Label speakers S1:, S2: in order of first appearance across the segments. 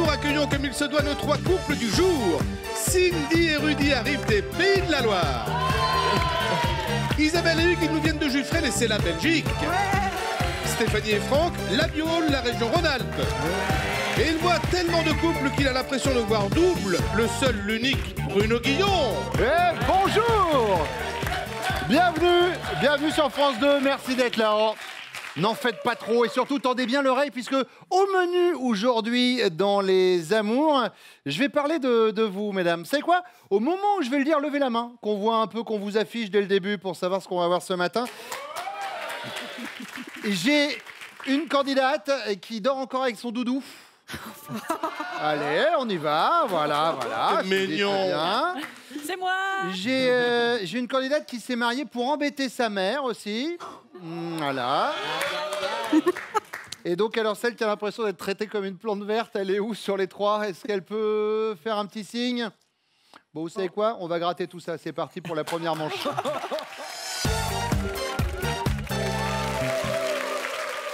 S1: d'amour, accueillons comme il se doit nos 3 couples du jour. Cindy et Rudy arrivent des Pays de la Loire. Isabelle et Hugues, ils nous viennent de Juffrel et c'est la Belgique. Stéphanie et Franck, la Biole, la région Rhône-Alpes. Et il voit tellement de couples qu'il a l'impression de voir double. Le seul, l'unique, Bruno Guillon.
S2: Et bonjour. Bienvenue sur France 2, merci d'être là. N'en faites pas trop et surtout tendez bien l'oreille puisque au menu aujourd'hui dans les amours, je vais parler de vous mesdames. C'est quoi? Au moment où je vais le dire, levez la main, qu'on voit un peu, qu'on vous affiche dès le début pour savoir ce qu'on va voir ce matin. J'ai une candidate qui dort encore avec son doudou. Allez, on y va, voilà.
S1: C'est mignon.
S3: C'est moi.
S2: J'ai une candidate qui s'est mariée pour embêter sa mère aussi. Voilà. Et donc, alors, celle qui a l'impression d'être traitée comme une plante verte, elle est où sur les 3? Est-ce qu'elle peut faire un petit signe? Bon, vous savez quoi? On va gratter tout ça. C'est parti pour la première manche.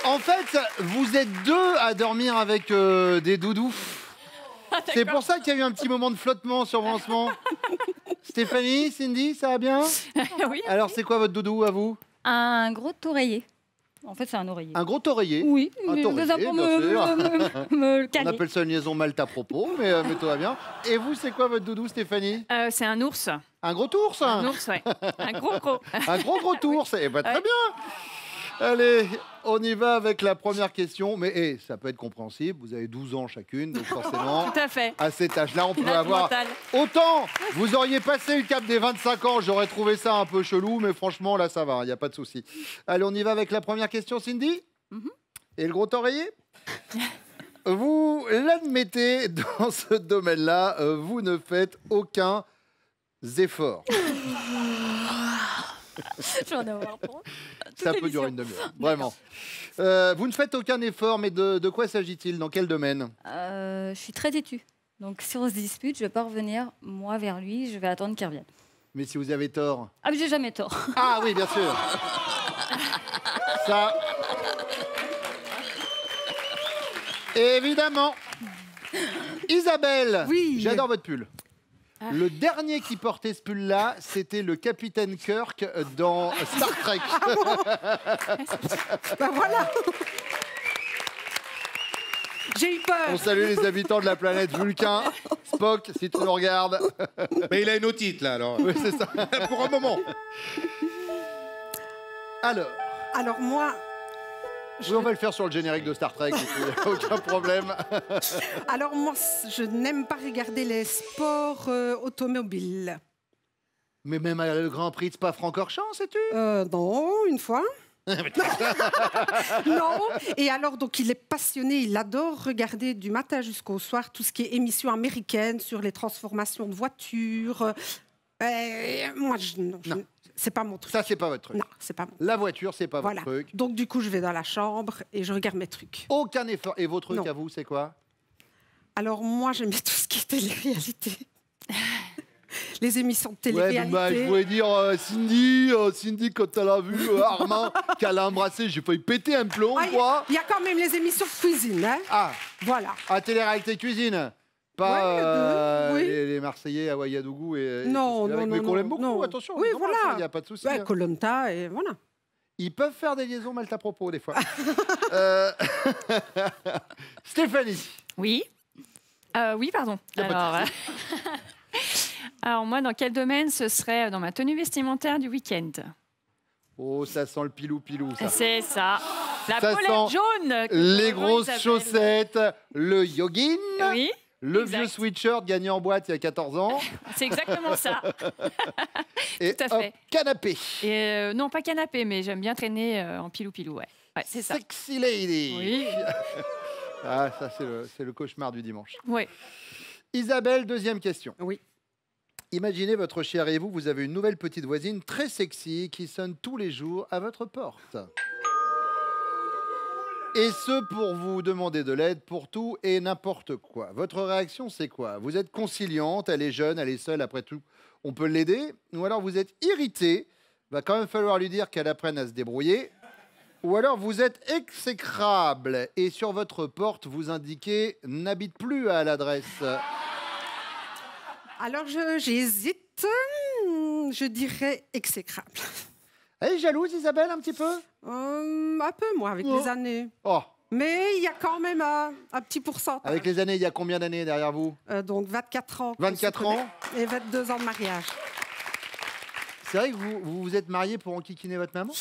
S2: En fait, vous êtes 2 à dormir avec des doudous. C'est pour ça qu'il y a eu un petit moment de flottement sur vos lancements. Stéphanie, Cindy, ça va bien?
S3: Oui.
S2: Alors, c'est quoi votre doudou à vous?
S4: Un gros oreiller. En fait, c'est un oreiller.
S2: Un gros oreiller?
S4: Oui,
S2: un
S4: mais
S2: oreiller,
S4: pour
S2: bien sûr.
S4: me
S2: On
S4: caler.
S2: appelle ça une liaison Malte à propos, mais tout va bien. Et vous, c'est quoi votre doudou, Stéphanie?
S3: C'est un ours.
S2: Un gros ours?
S3: Un ours, ouais. Un gros.
S2: Un gros ours, eh ben, très bien. Allez, on y va avec la première question. Mais ça peut être compréhensible, vous avez 12 ans chacune, donc forcément,
S3: Tout à fait.
S2: à cet âge-là, on peut
S3: L'âge
S2: avoir...
S3: mental.
S2: Autant vous auriez passé le cap des 25 ans, j'aurais trouvé ça un peu chelou, mais franchement, là, ça va, il n'y a pas de souci. Allez, on y va avec la première question, Cindy. Et le gros oreiller? Vous l'admettez, dans ce domaine-là, vous ne faites aucun effort.
S4: J'en ai avoir pour
S2: Ça peut durer une demi-heure, vraiment. Vous ne faites aucun effort, mais de quoi s'agit-il? Dans quel domaine?
S4: Je suis très têtue. Donc, si on se dispute, je ne vais pas revenir, moi, vers lui. Je vais attendre qu'il revienne.
S2: Mais si vous avez tort...
S4: Ah, mais j'ai jamais tort.
S2: Ah oui, bien sûr. Ça... Évidemment. Isabelle,
S5: oui.
S2: J'adore votre pull. Le dernier qui portait ce pull-là, c'était le capitaine Kirk dans Star Trek.
S5: Ben voilà. J'ai eu peur.
S2: On salue les habitants de la planète Vulcain. Spock, si tu nous regardes.
S1: Mais il a une otite, là, alors.
S2: Oui, c'est ça.
S1: Pour un moment.
S5: Alors moi...
S2: Oui, on va le faire sur le générique de Star Trek, aucun problème.
S5: Alors moi, je n'aime pas regarder les sports automobiles.
S2: Mais même le Grand Prix de Spa-Francorchamps, sais-tu?
S5: Non, une fois. Non. Et alors, donc, il est passionné, il adore regarder du matin jusqu'au soir tout ce qui est émissions américaines sur les transformations de voitures. Moi, non. C'est pas mon truc.
S2: Ça, c'est pas votre truc.
S5: Non, c'est pas mon truc.
S2: La voiture, c'est pas
S5: Voilà.
S2: votre truc.
S5: Donc, du coup, je vais dans la chambre et je regarde mes trucs.
S2: Aucun effort. Et vos trucs
S5: Non.
S2: à vous, c'est quoi?
S5: Alors, moi, j'aime bien tout ce qui est télé-réalité. Les émissions de
S2: Ouais,
S5: télé-réalité.
S2: bah, je voulais dire Cindy, quand elle a vu Armand qu'elle a embrassé, j'ai failli péter un plomb, quoi.
S5: Il y a quand même les émissions de cuisine, hein.
S2: Ah,
S5: Voilà.
S2: à télé-réalité cuisine. Pas
S5: Ouais, oui.
S2: les Marseillais à Ouagadougou et
S5: Non,
S2: tout ce
S5: non,
S2: qui va avec, mais
S5: non,
S2: qu'on aime
S5: non,
S2: beaucoup,
S5: non.
S2: attention.
S5: Oui,
S2: évidemment,
S5: voilà.
S2: il n'y a pas de souci.
S5: Ouais, Koh-Lanta et voilà.
S2: Ils peuvent faire des liaisons mal à propos, des fois. Stéphanie.
S3: Oui. Oui, pardon.
S2: Y a pas de
S3: Alors, alors, moi, dans quel domaine? Ce serait dans ma tenue vestimentaire du week-end.
S2: Oh, ça sent le pilou-pilou, ça.
S3: C'est ça. La
S2: Ça
S3: polaire
S2: sent
S3: jaune.
S2: Les grosses chaussettes, le jogging,
S3: Oui,
S2: le
S3: exact.
S2: vieux sweatshirt gagné en boîte il y a 14 ans.
S3: c'est exactement ça.
S2: Et
S3: Tout à
S2: hop,
S3: fait.
S2: canapé.
S3: Et non, pas canapé, mais j'aime bien traîner en pilou-pilou, ouais. Ouais, c'est ça.
S2: Sexy lady.
S3: Oui,
S2: Ah, ça, c'est le cauchemar du dimanche.
S3: oui.
S2: Isabelle, deuxième question.
S5: Oui.
S2: Imaginez votre chérie et vous avez une nouvelle petite voisine très sexy qui sonne tous les jours à votre porte. Et ce, pour vous demander de l'aide pour tout et n'importe quoi. Votre réaction, c'est quoi? Vous êtes conciliante, elle est jeune, elle est seule, après tout, on peut l'aider. Ou alors vous êtes irrité, va quand même falloir lui dire qu'elle apprenne à se débrouiller. Ou alors vous êtes exécrable et sur votre porte vous indiquez n'habite plus à l'adresse.
S5: Alors, j'hésite. Je dirais exécrable.
S2: Elle est jalouse, Isabelle, un petit peu?
S5: Un peu, moi, avec les années.
S2: Oh,
S5: Mais il y a quand même un petit pourcentage.
S2: avec les années, il y a combien d'années derrière vous?
S5: Donc, 24 ans.
S2: 24 ans?
S5: Et 22 ans de mariage.
S2: C'est vrai que vous vous êtes marié pour enquiquiner votre maman?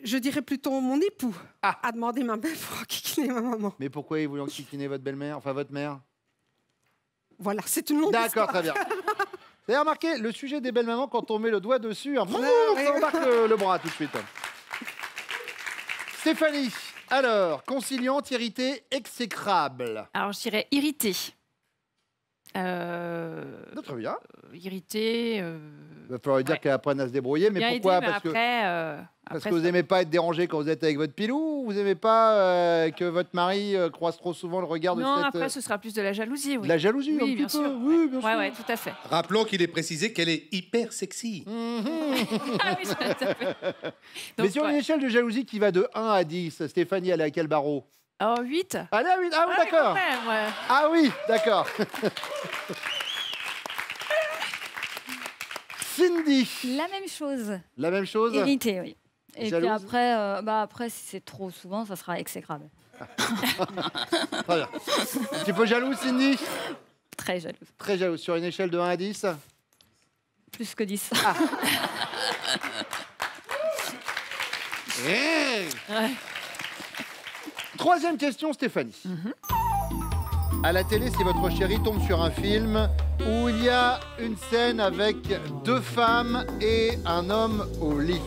S5: Je dirais plutôt mon époux a demandé ma mère pour enquiquiner ma maman.
S2: Mais pourquoi il voulait enquiquiner votre belle-mère, enfin votre mère?
S5: Voilà, c'est une longue
S2: D'accord,
S5: histoire.
S2: très bien. Vous avez remarqué, le sujet des belles mamans, quand on met le doigt dessus,
S5: oui.
S2: ça embarque le bras tout de suite. Stéphanie, alors, conciliante, irritée, exécrable.
S3: Alors, je dirais irrité.
S2: Très bien.
S3: Irrité.
S2: Il va falloir lui dire
S3: Ouais.
S2: qu'elle apprenne à se débrouiller, mais
S3: bien
S2: pourquoi?
S3: aidé, mais
S2: Parce que...
S3: après,
S2: Parce que vous n'aimez pas être dérangé quand vous êtes avec votre pilou, ou vous n'aimez pas que votre mari croise trop souvent le regard de
S3: Non,
S2: cette...
S3: après, ce sera plus de la jalousie. Oui.
S2: de la jalousie,
S3: Oui,
S2: un
S3: bien
S2: petit
S3: sûr.
S2: peu. Oui, bien sûr.
S3: Ouais, tout à fait.
S1: Rappelons qu'il est précisé qu'elle est hyper sexy.
S3: Ah oui, tout à fait.
S2: Mais
S3: Donc,
S2: sur une échelle de jalousie qui va de 1 à 10, Stéphanie, elle est à quel barreau?
S3: Oh, 8.
S2: Elle est à 8. Ah oui, d'accord.
S3: Ouais.
S2: Ah oui, d'accord. Cindy,
S4: La même chose.
S2: la même chose?
S4: Irrité, oui. Et
S2: Jalouse?
S4: puis après, si c'est trop souvent, ça sera exécrable.
S2: Très bien. Un petit peu jalouse, Cindy?
S4: Très jalouse.
S2: Très jalouse. Sur une échelle de 1 à 10?
S4: Plus que 10.
S2: Troisième question, Stéphanie. À la télé, si votre chéri tombe sur un film où il y a une scène avec 2 femmes et un homme au lit.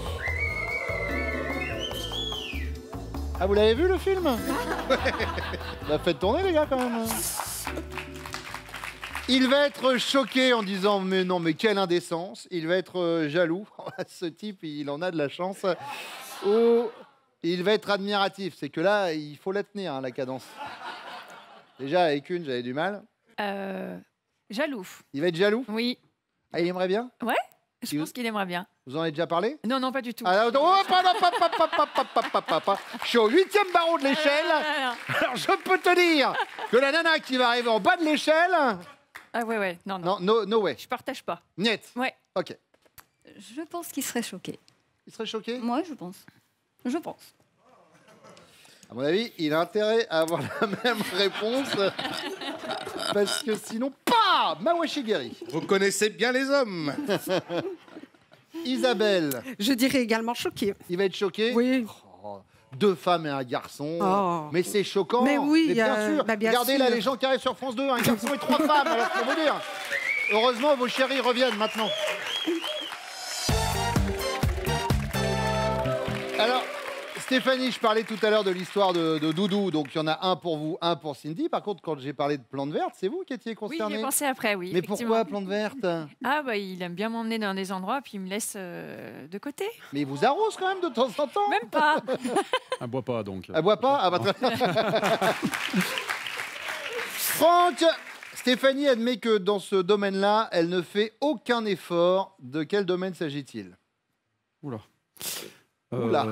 S2: Ah, vous l'avez vu le film? Bah, faites tourner les gars quand même. Il va être choqué en disant mais non, mais quelle indécence. Il va être jaloux. Ce type, il en a de la chance. Ou il va être admiratif. C'est que là, il faut la tenir, hein, la cadence. Déjà, avec une, j'avais du mal.
S3: Jaloux.
S2: Il va être jaloux.
S3: Oui.
S2: Ah, il aimerait bien.
S3: Je pense qu'il aimerait bien.
S2: Vous en avez déjà parlé?
S3: Non, non, pas du tout.
S2: Ah, je suis au 8e barreau de l'échelle. Alors, je peux te dire que la nana qui va arriver en bas de l'échelle...
S3: Ah ouais. Non, non.
S2: Non, no way.
S3: Je partage pas.
S2: Niet.
S3: Ouais.
S2: Ok.
S4: Je pense qu'il serait choqué.
S2: Il serait choqué?
S4: Moi, je pense. Je pense.
S2: À mon avis, il a intérêt à avoir la même réponse. Parce que sinon, pas Mawashigeri.
S1: Vous connaissez bien les hommes.
S2: Isabelle,
S5: Je dirais également choquée.
S2: il va être choqué.
S5: Oui.
S2: Oh, 2 femmes et un garçon.
S5: Oh.
S2: Mais c'est choquant.
S5: Mais oui,
S2: bien sûr.
S5: bah bien
S2: Regardez là
S5: sûr.
S2: les gens qui arrivent sur France 2, un garçon et 3 femmes. Alors pour vous dire. Heureusement, vos chéris reviennent maintenant. Alors, Stéphanie, je parlais tout à l'heure de l'histoire de Doudou. Donc il y en a un pour vous, un pour Cindy. Par contre, quand j'ai parlé de plantes vertes, c'est vous qui étiez
S3: Oui,
S2: concernée.
S3: j'ai pensé après, oui.
S2: Mais
S3: effectivement.
S2: pourquoi plantes vertes?
S3: Ah, bah, il aime bien m'emmener dans des endroits, puis il me laisse de côté.
S2: Mais il vous arrose quand même de temps en temps.
S3: Même pas.
S6: Elle boit pas donc.
S2: Elle boit pas? Ah bah très bien. Franck, Stéphanie admet que dans ce domaine-là, elle ne fait aucun effort. De quel domaine s'agit-il?
S6: Oula.
S2: Oula.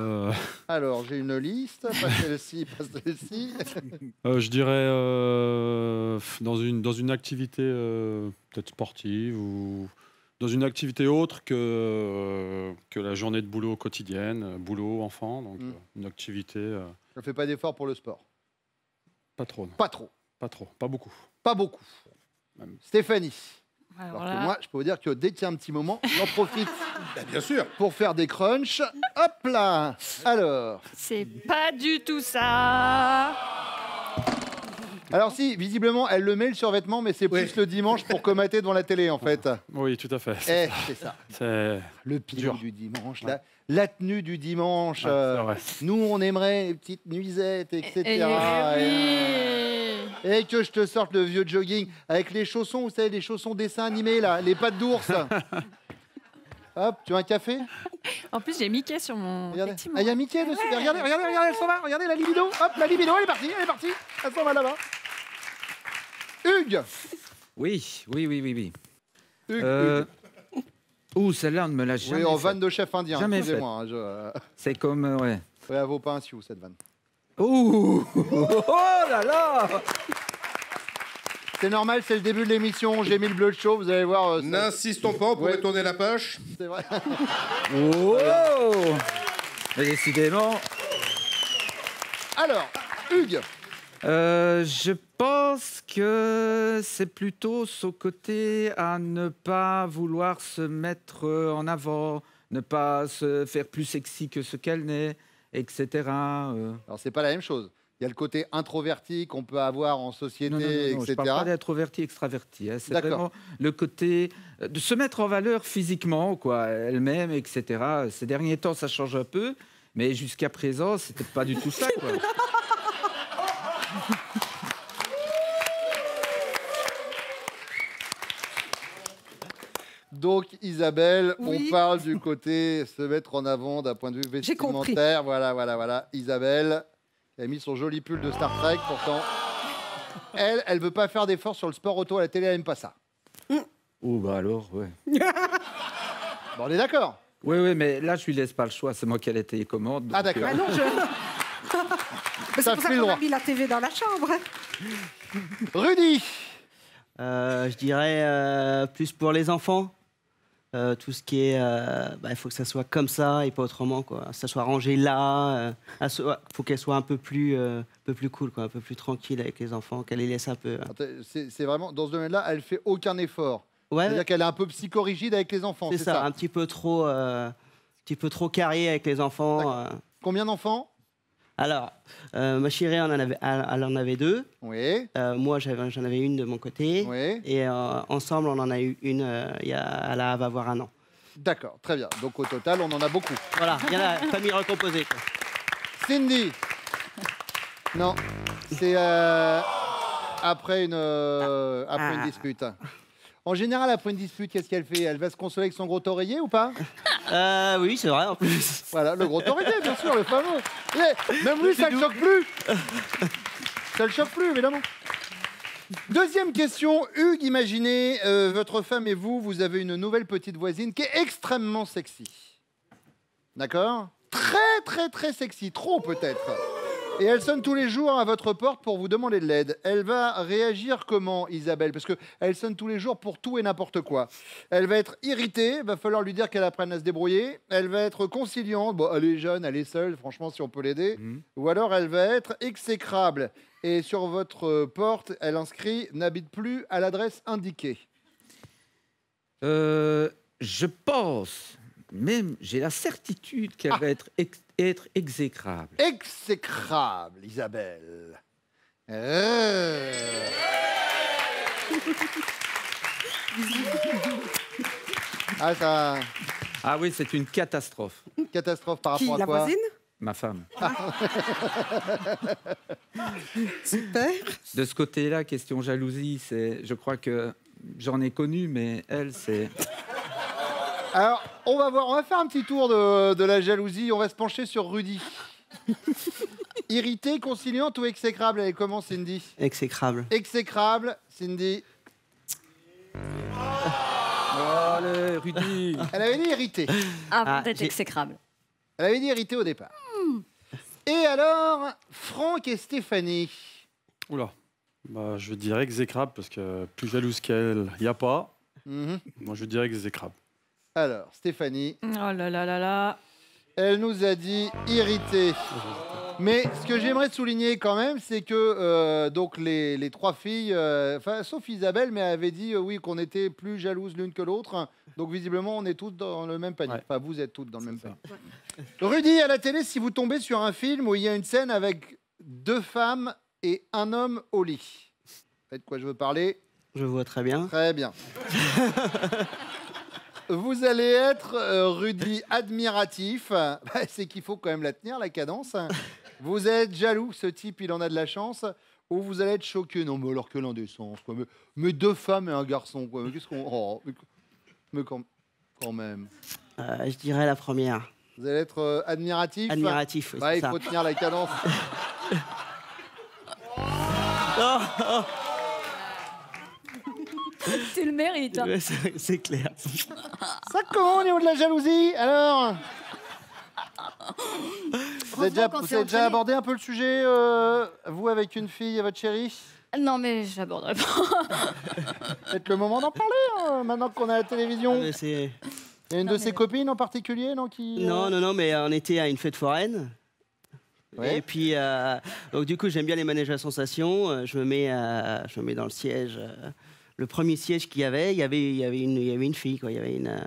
S2: Alors, j'ai une liste. Pas celle-ci, pas celle-ci.
S6: Je dirais dans une activité peut-être sportive ou dans une activité autre que la journée de boulot quotidienne, boulot, enfant, donc une activité
S2: Elle ne fait pas d'effort pour le sport.
S6: pas trop, non.
S2: Pas trop.
S6: Pas trop, pas beaucoup.
S2: Pas beaucoup.
S6: Même.
S2: Stéphanie.
S3: Alors
S2: Alors
S3: là,
S2: que moi, je peux vous dire que dès qu'il y a un petit moment, j'en profite
S1: Bien sûr.
S2: pour faire des crunchs. Hop là. Alors.
S3: c'est pas du tout ça.
S2: Alors si, visiblement, elle le met le survêtement, mais c'est plus le dimanche pour comater devant la télé, en fait.
S6: Oui, tout à fait.
S2: Eh, c'est ça.
S6: C'est
S2: Le pilon
S6: dur.
S2: du dimanche,
S6: Ouais.
S2: la tenue du dimanche.
S6: ouais, c'est vrai.
S2: Nous, on aimerait les petites nuisettes, etc.
S3: Oui.
S2: Et que je te sorte le vieux jogging avec les chaussons, vous savez, les chaussons dessins animés, là, les pattes d'ours. Hop, tu veux un café?
S3: En plus, j'ai Mickey sur mon
S2: Regardez.
S3: vêtement.
S2: Ah, il y a Mickey dessus. Regardez, elle s'en va. Regardez la libido. Hop, la libido, elle est partie. Elle s'en va là-bas. Hugues.
S7: Oui.
S2: Hugues.
S7: Ouh, celle-là, on ne me l'a jamais
S2: Oui, en
S7: faite.
S2: vanne de chef indien.
S7: Jamais
S2: Excusez-moi. Hein,
S7: C'est comme, ouais.
S2: Ouais, elle vaut pas un sioux, cette vanne.
S7: Ouh. Oh là là.
S2: C'est normal, c'est le début de l'émission. J'ai mis le bleu de show, vous allez voir.
S1: N'insistons pas, on pourrait
S2: Ouais.
S1: tourner la page.
S2: C'est vrai.
S7: Oh. Mais décidément.
S2: Alors, Hugues.
S7: Je pense que c'est plutôt son côté à ne pas vouloir se mettre en avant, ne pas se faire plus sexy que ce qu'elle n'est, etc.
S2: Alors, c'est pas la même chose. Il y a le côté introverti qu'on peut avoir en société,
S7: Non, je
S2: etc.
S7: parle pas d'introverti, extraverti. Hein. C'est
S2: D'accord.
S7: vraiment le côté de se mettre en valeur physiquement, quoi, elle-même, etc. Ces derniers temps, ça change un peu, mais jusqu'à présent, c'était pas du tout ça, quoi.
S2: Donc, Isabelle,
S5: Oui.
S2: on parle du côté se mettre en avant d'un point de vue
S5: J'ai compris.
S2: vestimentaire. Voilà. Isabelle, elle a mis son joli pull de Star Trek. Pourtant, elle veut pas faire d'efforts sur le sport auto à la télé, elle aime pas ça.
S7: Oh, bah alors, ouais.
S2: Bon, on est d'accord.
S7: Oui, mais là, je lui laisse pas le choix. C'est moi qui ai les télécommandes.
S2: Ah,
S7: donc,
S2: d'accord.
S5: Ah non, je... Mais
S2: Ça
S5: c'est pour ça
S2: fait le
S5: qu'on
S2: droit.
S5: a mis la TV dans la chambre.
S2: Rudy.
S8: Je dirais plus pour les enfants. Tout ce qui est, il faut que ça soit comme ça et pas autrement, quoi. Ça soit rangé là. Faut qu'elle soit un peu plus cool, quoi, un peu plus tranquille avec les enfants, qu'elle les laisse un peu.
S2: C'est vraiment dans ce domaine-là, elle fait aucun effort.
S8: Ouais,
S2: C'est-à-dire qu'elle est un peu psychorigide avec les enfants.
S8: c'est ça, un petit peu trop carré avec les enfants.
S2: Combien d'enfants?
S8: Alors, ma chérie, elle en avait 2.
S2: Oui.
S8: Moi, j'en avais une de mon côté.
S2: Oui.
S8: Et ensemble, on en a eu une. Elle va avoir 1 an.
S2: D'accord, très bien. Donc au total, on en a beaucoup.
S8: Voilà, il y en a famille recomposée, quoi.
S2: Cindy. Non, c'est après une dispute. En général, après une dispute, qu'est-ce qu'elle fait? Elle va se consoler avec son gros oreiller ou pas?
S8: Oui, c'est vrai, en plus.
S2: Voilà, le gros oreiller, bien sûr, le fameux. Même lui, ça ne le choque plus. Ça le choque plus, évidemment. Deuxième question. Hugues, imaginez, votre femme et vous avez une nouvelle petite voisine qui est extrêmement sexy. D'accord? Très, très, très sexy. Trop, peut-être. Et elle sonne tous les jours à votre porte pour vous demander de l'aide. Elle va réagir comment, Isabelle? Parce qu'elle sonne tous les jours pour tout et n'importe quoi. Elle va être irritée, va falloir lui dire qu'elle apprenne à se débrouiller. Elle va être conciliante, bon, elle est jeune, elle est seule, franchement, si on peut l'aider. Ou alors elle va être exécrable. Et sur votre porte, elle inscrit « N'habite plus à l'adresse indiquée ».
S7: Je pense, même j'ai la certitude qu'elle va être exécrable.
S2: Exécrable, Isabelle. Ah, ça...
S7: Ah oui, c'est une catastrophe.
S2: Catastrophe par
S5: Qui,
S2: rapport à
S5: la
S2: quoi?
S5: voisine?
S7: Ma femme.
S5: Super.
S7: De ce côté-là, question jalousie, je crois que j'en ai connu, mais elle, c'est...
S2: Alors, on va faire un petit tour de la jalousie. On va se pencher sur Rudy. Irritée, conciliante ou exécrable? Elle est comment, Cindy?
S8: Exécrable.
S2: Exécrable, Cindy.
S7: Allez, Rudy.
S2: Elle avait dit irritée.
S4: Avant d'être
S8: j'ai-
S4: exécrable.
S2: Elle avait dit irritée au départ. Et alors, Franck et Stéphanie.
S6: Oula. Bah, je dirais exécrable parce que plus jalouse qu'elle, il n'y a pas.
S2: Mhm.
S6: Moi, je dirais exécrable.
S2: Alors, Stéphanie,
S3: Oh là là là là.
S2: elle nous a dit irritée. Mais ce que j'aimerais souligner quand même, c'est que donc les trois filles, sauf Isabelle, mais elle avait dit oui qu'on était plus jalouses l'une que l'autre. Donc visiblement, on est toutes dans le même panier.
S6: Ouais.
S2: Enfin, vous êtes toutes dans le même panier. Rudy, à la télé, si vous tombez sur un film où il y a une scène avec 2 femmes et un homme au lit, vous savez de quoi je veux parler?
S8: Je vois très bien.
S2: Très bien. Vous allez être, Rudy, admiratif. Bah, c'est qu'il faut quand même la tenir, la cadence. Vous êtes jaloux, ce type, il en a de la chance. Ou vous allez être choqué. Non, mais alors quelle indécence, quoi. Mais 2 femmes et un garçon, quoi. Mais qu'est-ce qu'on... Oh, mais quand même.
S8: Je dirais la première.
S2: Vous allez être admiratif.
S8: Admiratif, oui,
S2: Bah,
S8: c'est
S2: il
S8: ça.
S2: faut tenir la cadence.
S4: Tu le mérites. Hein.
S8: Ouais, c'est clair.
S2: Ça comment au niveau de la jalousie, alors? Vous avez déjà abordé un peu le sujet, vous, avec une fille et votre chérie?
S4: Non, mais j'aborderai pas.
S2: C'est le moment d'en parler, hein, maintenant qu'on est à la télévision.
S8: Mais c'est-
S2: Il y a une de ses copines en particulier, non, qui...
S8: Non, mais on était à une fête foraine.
S2: Ouais.
S8: Et puis, donc du coup, j'aime bien les manèges à sensations. Je me mets dans le siège. Le premier siège qu'il y avait, il y avait une fille, quoi. Il y avait une.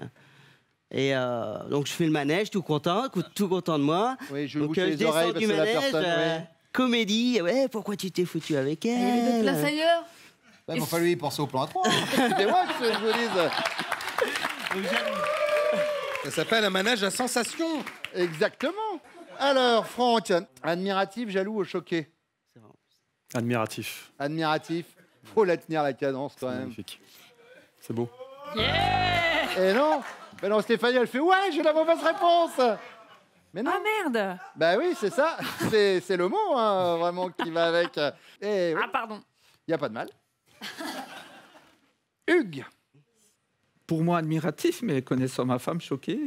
S8: Donc je fais le manège, tout content de moi.
S2: Oui, je
S8: Donc
S2: bouche les
S8: descends
S2: oreilles parce
S8: du
S2: que c'est la
S8: manège,
S2: personne... ouais.
S8: comédie. Ouais, pourquoi tu t'es foutu avec elle?
S4: Il y avait d'autres places ailleurs.
S2: Ouais, mais enfin, lui, il pensait au plan à 3. C'est moi que je vous dise.
S1: Ça s'appelle un manège à sensations.
S2: Exactement. Alors, Franck, admiratif, jaloux ou choqué?
S6: Admiratif.
S2: Admiratif. Faut la tenir, la cadence, quand même.
S6: Magnifique. C'est beau.
S2: Et non, mais non, Stéphanie, elle fait « Ouais, j'ai la mauvaise réponse !» Mais non.
S3: Ah merde.
S2: Bah oui, c'est ça. C'est le mot, hein, vraiment, qui va avec. Et oui,
S3: Ah pardon.
S2: y a pas de mal. Hugues.
S7: Pour moi, admiratif, mais connaissant ma femme, choqué.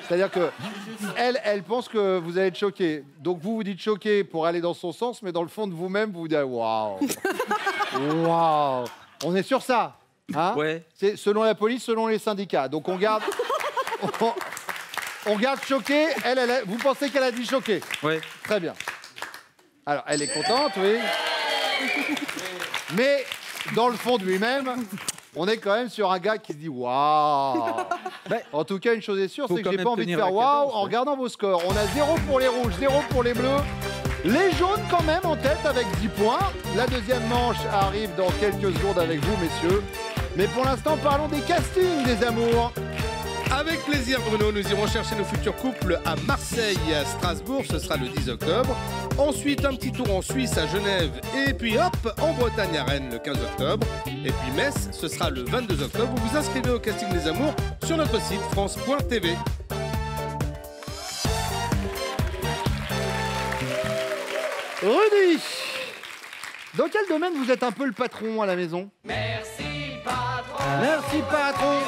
S2: C'est-à-dire que elle pense que vous allez être choqué. Donc vous dites choqué pour aller dans son sens, mais dans le fond de vous-même, vous vous dites waouh, waouh. On est sur ça, hein?
S7: Ouais.
S2: C'est selon la police, selon les syndicats. Donc on garde, on garde choqué. Vous pensez qu'elle a dit choqué?
S7: Ouais.
S2: Très bien. Alors elle est contente, oui. Mais dans le fond de lui-même, on est quand même sur un gars qui se dit waouh. En tout cas, une chose est sûre,
S7: Faut
S2: c'est que
S7: quand
S2: j'ai
S7: même
S2: pas envie de
S7: tenir
S2: faire
S7: la
S2: waouh
S7: cadence,
S2: en
S7: ouais.
S2: regardant vos scores. On a 0 pour les rouges, 0 pour les bleus. Les jaunes quand même en tête avec 10 points. La deuxième manche arrive dans quelques secondes avec vous, messieurs. Mais pour l'instant, parlons des castings des amours.
S1: Avec plaisir, Bruno, nous irons chercher nos futurs couples à Marseille et à Strasbourg, ce sera le 10 octobre. Ensuite, un petit tour en Suisse, à Genève, et puis hop, en Bretagne à Rennes le 15 octobre. Et puis Metz, ce sera le 22 octobre. Vous vous inscrivez au casting des amours sur notre site france.tv.
S2: Rudy, dans quel domaine vous êtes un peu le patron à la maison?
S9: Merci patron.
S2: Merci patron.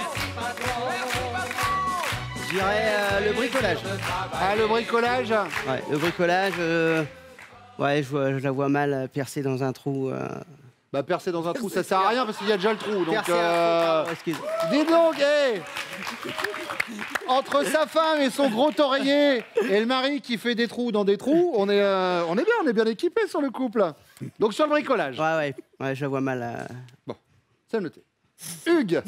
S8: Je dirais le bricolage.
S2: Ah, le bricolage.
S8: Ouais, le bricolage. Ouais, je la vois mal percer dans un trou.
S2: Bah percer dans un trou, ça sert à rien parce qu'il y a déjà le trou. Donc,
S8: Percer un trou, pardon, excuse.
S2: dis donc, hey, entre sa femme et son gros oreiller et le mari qui fait des trous dans des trous, on est bien équipé sur le couple. Donc sur le bricolage.
S8: Ouais, je la vois mal.
S2: Bon, c'est noté. Hugues,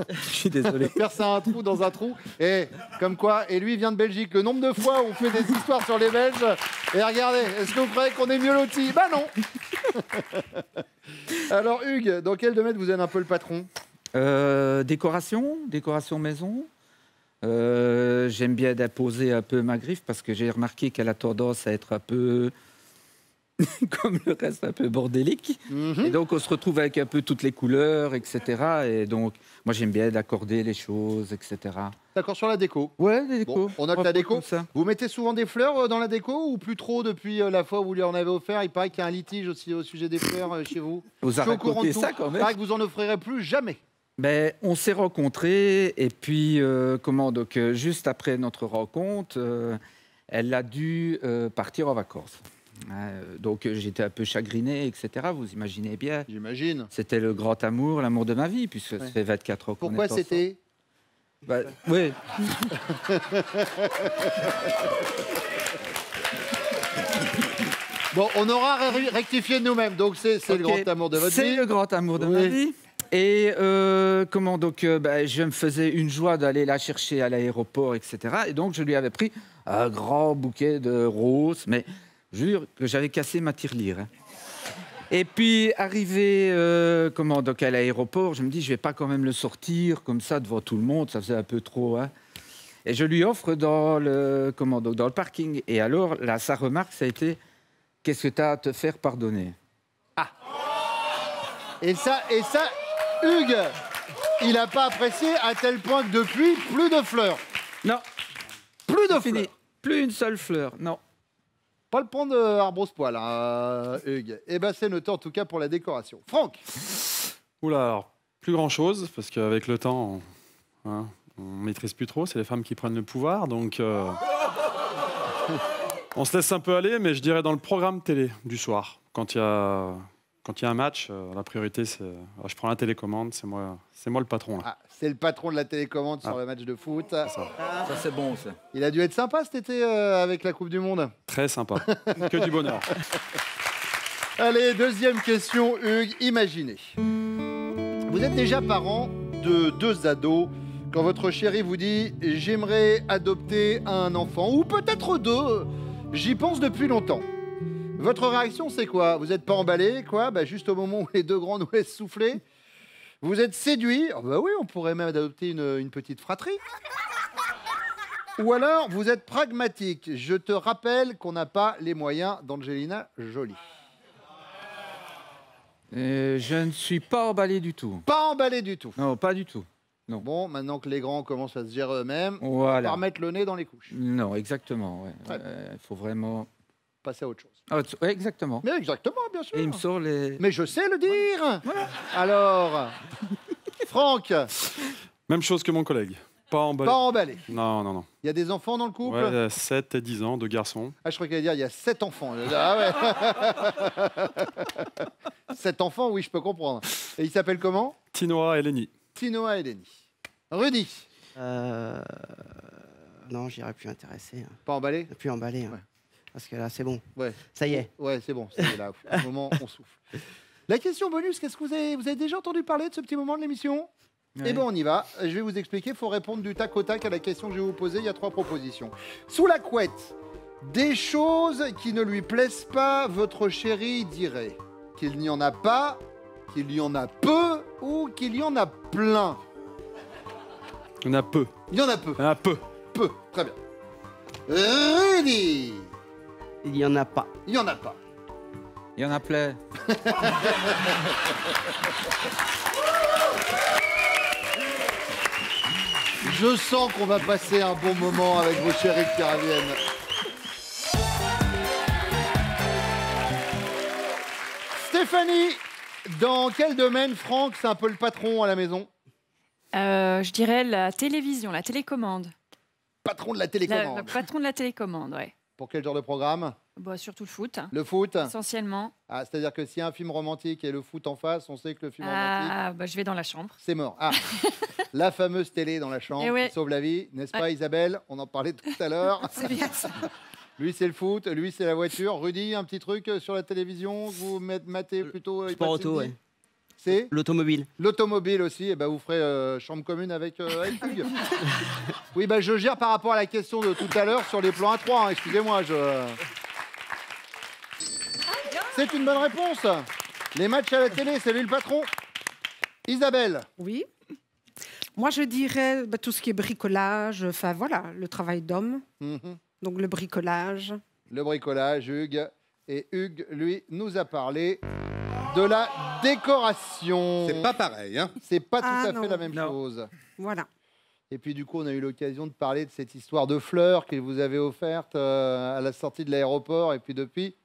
S7: Je suis désolé.
S2: percer un trou dans un trou. Et comme quoi, et lui il vient de Belgique. Le nombre de fois où on fait des histoires sur les Belges. Et regardez, est-ce que vous croyez qu'on est mieux lotis? Bah non. Alors Hugues, dans quel domaine vous êtes un peu le patron?
S7: Décoration maison. J'aime bien déposer un peu ma griffe parce que j'ai remarqué qu'elle a tendance à être un peu, comme le reste, un peu bordélique. Et donc, on se retrouve avec un peu toutes les couleurs, etc. Et donc, moi, j'aime bien d'accorder les choses, etc.
S2: D'accord, sur la déco.
S7: Ouais, les décos.
S2: Bon, on note la déco.
S7: Comme ça.
S2: Vous mettez souvent des fleurs dans la déco ou plus trop depuis la fois où vous lui en avez offert? Il paraît qu'il y a un litige aussi au sujet des fleurs chez vous.
S7: Vous
S2: Je suis au courant de
S7: racontez
S2: tout.
S7: ça quand
S2: Il
S7: même.
S2: paraît que vous en offrirez plus jamais.
S7: Ben, on s'est rencontrés et puis, juste après notre rencontre, elle a dû partir en vacances. Donc j'étais un peu chagriné, etc. Vous imaginez bien.
S2: J'imagine.
S7: C'était le grand amour, l'amour de ma vie, puisque ça fait 24 ans qu'on est
S2: Pourquoi
S7: ensemble.
S2: c'était?
S7: Bah, oui.
S2: Bon, on aura rectifié de nous-mêmes, donc c'est le
S7: Ok.
S2: grand amour de votre
S7: C'est
S2: vie.
S7: le grand amour de
S2: Oui.
S7: ma vie. Et je me faisais une joie d'aller la chercher à l'aéroport, etc. Et donc, je lui avais pris un grand bouquet de roses, mais je jure que j'avais cassé ma tirelire. Hein. Et puis, arrivé à l'aéroport, je me dis, je vais pas quand même le sortir comme ça devant tout le monde, ça faisait un peu trop. Hein. Et je lui offre dans le parking. Et alors, là, sa remarque, ça a été, qu'est-ce que tu as à te faire pardonner?
S2: Et ça, Hugues, il n'a pas apprécié à tel point que depuis, plus de fleurs.
S7: Non.
S2: Plus de
S7: Fini.
S2: fleurs.
S7: Plus une seule fleur, non.
S2: Pas le prendre Arbros-Poil, hein, Hugues. Eh ben, c'est noté en tout cas pour la décoration. Franck.
S6: Oula, alors, plus grand-chose, parce qu'avec le temps, on maîtrise plus trop. C'est les femmes qui prennent le pouvoir, donc... On se laisse un peu aller, mais je dirais dans le programme télé du soir. Quand il y a un match, la priorité, c'est... je prends la télécommande, c'est moi le patron. Là.
S2: Ah, c'est le patron de la télécommande sur le match de foot.
S7: Ça, c'est bon, ça.
S2: Il a dû être sympa cet été avec la Coupe du Monde.
S6: Très sympa. Que du bonheur.
S2: Allez, deuxième question, Hugues. Imaginez. Vous êtes déjà parent de 2 ados. Quand votre chéri vous dit « J'aimerais adopter un enfant » ou peut-être 2, j'y pense depuis longtemps. Votre réaction, c'est quoi? Vous n'êtes pas emballé, quoi? Juste au moment où les 2 grands nous laissent souffler. Vous êtes séduit? Oh oui, on pourrait même adopter une petite fratrie. Ou alors, vous êtes pragmatique. Je te rappelle qu'on n'a pas les moyens d'Angelina Jolie.
S7: Je ne suis pas emballé du tout.
S2: Pas emballé du tout.
S7: Non, pas du tout. Non.
S2: Bon, maintenant que les grands commencent à se gérer eux-mêmes,
S7: Voilà.
S2: on va remettre le nez dans les couches.
S7: Non, exactement. Il
S2: Ouais.
S7: faut vraiment...
S2: Passer à autre chose.
S7: Ah, ouais, exactement.
S2: Mais exactement, bien sûr.
S7: Et il me sort les...
S2: Mais je sais le dire. Alors, Franck,
S6: Même chose que mon collègue. Pas emballé.
S2: pas emballé.
S6: Non, non, non.
S2: Il y a des enfants dans le couple?
S6: Ouais, 7 et 10 ans, 2 garçons.
S2: Ah, je crois qu'il allait dire il y a 7 enfants. Ah ouais. 7 enfants, oui, je peux comprendre. Et ils s'appellent comment?
S6: Tinoa et Lenny.
S2: Tinoa et Lenny. Rudy,
S8: Non, j'irai plus intéressé.
S2: pas emballé?
S8: Plus emballé.
S2: Ouais.
S8: Parce que là, c'est bon.
S2: Ouais.
S8: Ça y est.
S2: Ouais, c'est bon. C'est là. À un moment, on souffle. La question bonus, qu'est-ce que vous avez déjà entendu parler de ce petit moment de l'émission?
S7: Ouais.
S2: Eh bien, on y va. Je vais vous expliquer. Il faut répondre du tac au tac à la question que je vais vous poser. Il y a 3 propositions. Sous la couette, des choses qui ne lui plaisent pas, votre chéri dirait qu'il n'y en a pas, qu'il y en a peu ou qu'il y en a plein.
S6: Il y en a peu.
S2: Il y en a peu.
S6: Il y en a peu.
S2: Peu. Très bien. Rudy,
S8: Il n'y en a pas.
S2: il n'y en a pas.
S7: Il y en a plein.
S2: Je sens qu'on va passer un bon moment avec vos chéris qui reviennent. Stéphanie, dans quel domaine Franck, c'est un peu le patron à la maison?
S3: Je dirais la télévision, la télécommande.
S2: Patron de la
S3: Le
S2: télécommande.
S3: patron de la télécommande, ouais.
S2: Pour quel genre de programme?
S3: Surtout le foot,
S2: Le foot?
S3: essentiellement.
S2: Ah, c'est-à-dire que s'il y a un film romantique et le foot en face, on sait que le film romantique,
S3: Je vais dans la chambre.
S2: c'est mort. Ah, la fameuse télé dans la chambre
S3: Eh ouais.
S2: qui sauve la vie, n'est-ce pas Isabelle? On en parlait tout à l'heure.
S5: C'est bien ça.
S2: Lui, c'est le foot, lui, c'est la voiture. Rudy, un petit truc sur la télévision que vous matez plutôt
S8: Sport
S2: pas
S8: auto,
S2: Cindy?
S8: ouais.
S2: C'est
S8: L'automobile.
S2: l'automobile aussi. Et ben, vous ferez chambre commune avec Hugues. Oui, je gère par rapport à la question de tout à l'heure sur les plans A3. Hein. Excusez-moi, C'est une bonne réponse. Les matchs à la télé, c'est lui le patron. Isabelle.
S5: Oui. Moi, je dirais tout ce qui est bricolage, enfin voilà, le travail d'homme.
S2: Mhm.
S5: Donc le bricolage.
S2: Le bricolage, Hugues. Et Hugues, lui, nous a parlé de la décoration.
S1: C'est pas pareil, hein?
S2: C'est pas tout
S5: Ah,
S2: à
S5: non.
S2: fait la même
S7: Non.
S2: chose.
S5: Voilà.
S2: Et puis du coup, on a eu l'occasion de parler de cette histoire de fleurs qu'il vous avait offerte à la sortie de l'aéroport. Et puis depuis,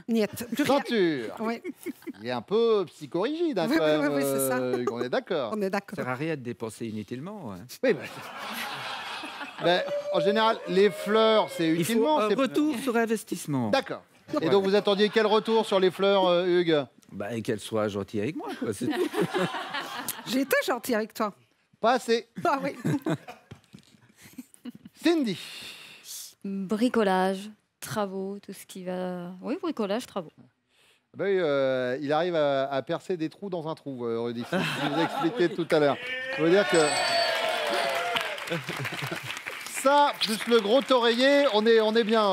S5: Niet. Plus rien.
S2: ceinture.
S5: Oui,
S2: Il est un peu psychorigide, hein,
S5: Oui,
S2: quand
S5: oui,
S2: même.
S5: oui, c'est ça.
S2: Hugues, on est d'accord.
S5: on est
S7: Ça
S5: d'accord.
S7: sert à rien de dépenser inutilement. Ouais.
S2: Oui, en général, les fleurs, c'est
S7: Il faut
S2: utilement.
S7: un
S2: c'est-
S7: retour sur investissement.
S2: D'accord. Et donc, vous attendiez quel retour sur les fleurs, Hugues?
S7: Et qu'elle soit gentille avec moi. Quoi, c'est tout.
S5: J'ai été gentille avec toi.
S2: Pas assez.
S5: Ah oui.
S2: Cindy.
S4: Bricolage, travaux, tout ce qui va... Oui, bricolage, travaux.
S2: Il arrive à percer des trous dans un trou, Rudy. Je vous ai expliqué tout à l'heure. Je veux dire que... Ça, plus le gros oreiller, on est bien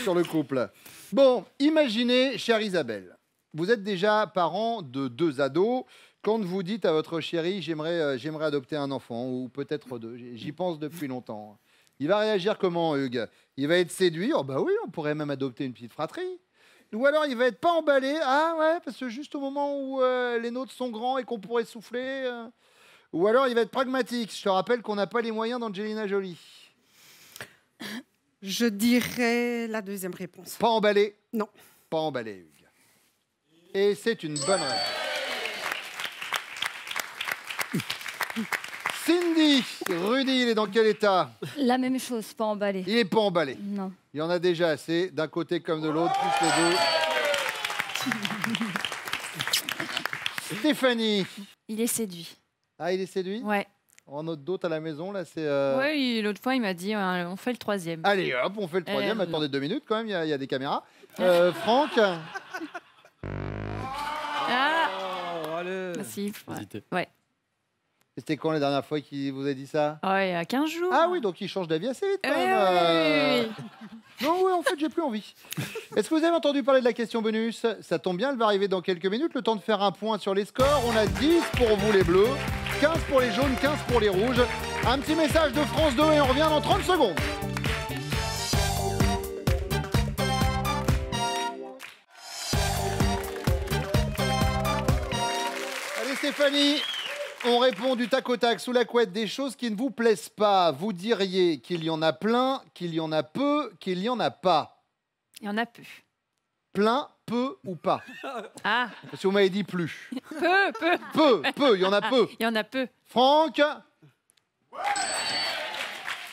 S2: sur le couple. Bon, imaginez, chère Isabelle, vous êtes déjà parent de 2 ados. Quand vous dites à votre chéri, j'aimerais adopter un enfant, ou peut-être 2, j'y pense depuis longtemps. Il va réagir comment, Hugues? Il va être séduit. Oh bah oui, on pourrait même adopter une petite fratrie. Ou alors il va être pas emballé. Ah ouais, parce que juste au moment où les nôtres sont grands et qu'on pourrait souffler. Ou alors il va être pragmatique. Je te rappelle qu'on n'a pas les moyens d'Angelina Jolie.
S5: Je dirais la deuxième réponse.
S2: Pas emballé?
S5: Non.
S2: Pas emballé, Hugues. Et c'est une bonne réponse. Cindy, Rudy, il est dans quel état?
S4: La même chose, pas emballé.
S2: Il n'est pas emballé.
S4: Non.
S2: Il y en a déjà assez, d'un côté comme de l'autre, plus les deux. Stéphanie.
S3: Il est séduit.
S2: Ah, il est séduit?
S3: Ouais.
S2: En note d'autres à la maison, là, c'est...
S3: Ouais, l'autre fois, il m'a dit on fait le 3e.
S2: Allez, hop, on fait le 3e. Attendez 2 minutes, quand même, il y a des caméras. Franck.
S3: Ah
S7: Oh, allez.
S3: Si,
S6: Hésitez.
S3: ouais.
S2: C'était quand la dernière fois qu'il vous a dit ça?
S3: Ouais, il y a 15 jours.
S2: Ah oui, donc il change d'avis assez vite, quand
S3: Oui,
S2: même.
S3: oui, oui.
S2: Non, oui, en fait, j'ai plus envie. Est-ce que vous avez entendu parler de la question bonus? Ça tombe bien, elle va arriver dans quelques minutes. Le temps de faire un point sur les scores. On a 10 pour vous, les bleus, 15 pour les jaunes, 15 pour les rouges. Un petit message de France 2 et on revient dans 30 secondes. Allez, Stéphanie. On répond du tac au tac, sous la couette, des choses qui ne vous plaisent pas. Vous diriez qu'il y en a plein, qu'il y en a peu, qu'il y en a pas.
S3: Il y en a peu.
S2: Plein, peu ou pas?
S3: Ah.
S2: Parce que vous m'avez dit plus.
S3: Peu.
S2: Peu, il y en a peu.
S3: Il y en a peu.
S2: Franck?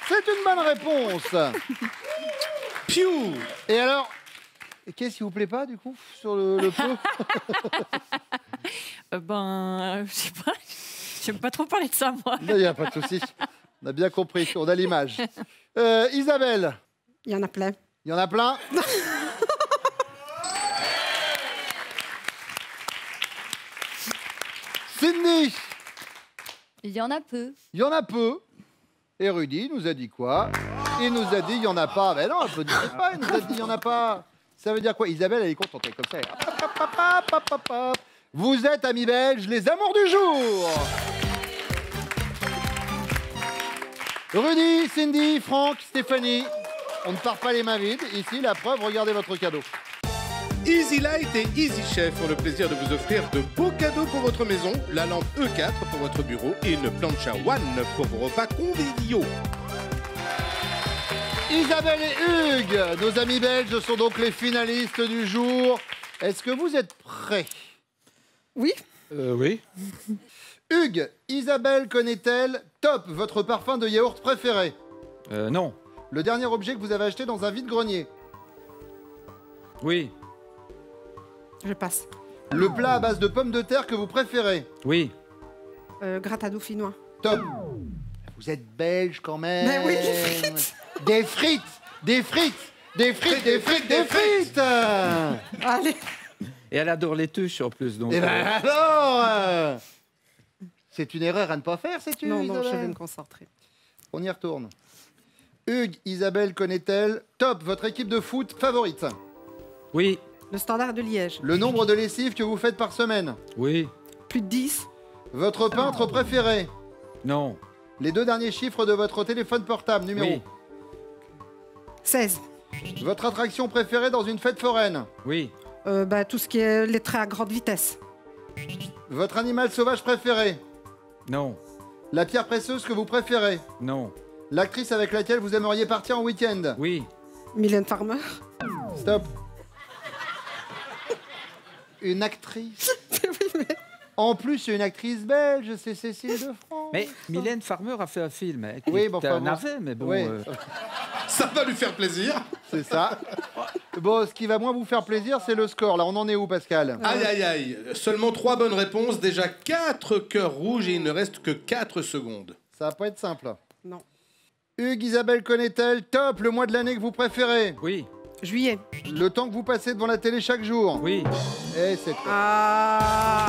S2: C'est une bonne réponse.
S1: Piou.
S2: Et alors, qu'est-ce qui vous plaît pas, du coup, sur le peu?
S3: Je sais pas. J'aime pas trop parler de ça, moi.
S2: Il n'y a pas de souci. On a bien compris, on a l'image. Isabelle?
S5: Il y en a plein.
S2: Il y en a plein. Sydney?
S4: Il y en a peu.
S2: Il y en a peu. Et Rudy nous a dit quoi? Il nous a dit il n'y en a pas. Ben non, elle peut dire pas, il nous a dit il n'y en a pas. Ça veut dire quoi? Isabelle, elle est contente, elle est comme ça. Vous êtes, amis belges, les amours du jour. Rudy, Cindy, Franck, Stéphanie. On ne part pas les mains vides. Ici, la preuve, regardez votre cadeau.
S1: Easy Light et Easy Chef ont le plaisir de vous offrir de beaux cadeaux pour votre maison, la lampe E4 pour votre bureau et une plancha One pour vos repas conviviaux.
S2: Isabelle et Hugues, nos amis belges, sont donc les finalistes du jour. Est-ce que vous êtes prêts?
S5: Oui.
S6: Oui.
S2: Hugues, Isabelle connaît-elle Top, votre parfum de yaourt préféré?
S7: Non.
S2: Le dernier objet que vous avez acheté dans un vide-grenier?
S7: Oui.
S5: Je passe.
S2: Le plat à base de pommes de terre que vous préférez?
S7: Oui.
S5: Gratin dauphinois.
S2: Top. Vous êtes belge quand même.
S5: Mais oui, les frites.
S2: Des frites. Des frites. Des frites, des frites, des frites.
S5: Allez.
S7: Et elle adore les tuches en plus. Donc,
S2: Et ben alors c'est une erreur à ne pas faire, c'est-tu,
S5: Non,
S2: Isabelle?
S5: je vais me concentrer.
S2: On y retourne. Hugues, Isabelle connaît-elle Top, votre équipe de foot favorite?
S7: Oui.
S5: Le Standard de Liège.
S2: Le nombre de lessives que vous faites par semaine?
S7: Oui.
S5: Plus de 10.
S2: Votre peintre préféré?
S7: Non.
S2: Les 2 derniers chiffres de votre téléphone portable, numéro?
S7: Oui.
S5: 16.
S2: Votre attraction préférée dans une fête foraine?
S7: Oui.
S5: Tout ce qui est les trains à grande vitesse.
S2: Votre animal sauvage préféré?
S7: Non.
S2: La pierre précieuse que vous préférez?
S7: Non.
S2: L'actrice avec laquelle vous aimeriez partir en week-end?
S7: Oui.
S5: Mylène Farmer.
S2: Stop. Une actrice?
S5: Oui, mais...
S2: En plus, c'est une actrice belge, c'est Cécile de France.
S7: Mais Mylène Farmer a fait un film. Hein, qui
S2: Oui, bon,
S7: était
S2: enfin,
S7: un
S2: bon.
S7: navet, mais bon.
S2: Oui.
S1: Ça va lui faire plaisir.
S2: C'est ça. Bon, ce qui va moins vous faire plaisir, c'est le score. Là, on en est où, Pascal?
S1: Aïe aïe aïe. Seulement 3 bonnes réponses, déjà 4 cœurs rouges et il ne reste que 4 secondes.
S2: Ça va pas être simple.
S5: Non.
S2: Hugues, Isabelle connaît-elle Top, le mois de l'année que vous préférez?
S7: Oui.
S5: Juillet.
S2: Le temps que vous passez devant la télé chaque jour?
S7: Oui.
S2: Et c'est...
S5: Ah.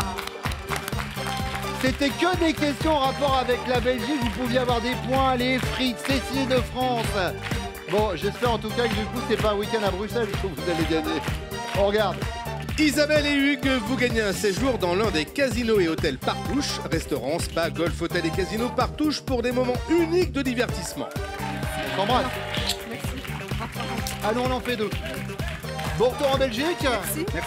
S2: C'était que des questions en rapport avec la Belgique. Vous pouviez avoir des points, les frites, Cécile de France. Bon, j'espère en tout cas que du coup, c'est pas un week-end à Bruxelles que vous allez gagner. On regarde.
S1: Isabelle et Hugues, vous gagnez un séjour dans l'un des casinos et hôtels Partouche, restaurants, spa, golf, hôtel et casinos Partouche pour des moments uniques de divertissement.
S2: On s'embrasse. Allons, on en fait 2. Bon retour en Belgique.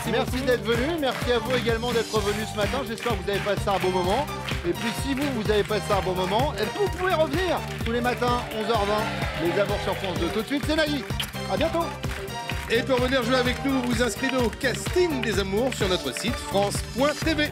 S2: Merci d'être venu. Merci à vous également d'être venu ce matin. J'espère que vous avez passé un beau moment. Et puis si vous avez passé un bon moment, vous pouvez revenir tous les matins, 11h20. Les amours sur France 2. Tout de suite, c'est Nagui. À bientôt.
S1: Et pour venir jouer avec nous, vous inscrivez au casting des amours sur notre site France.tv.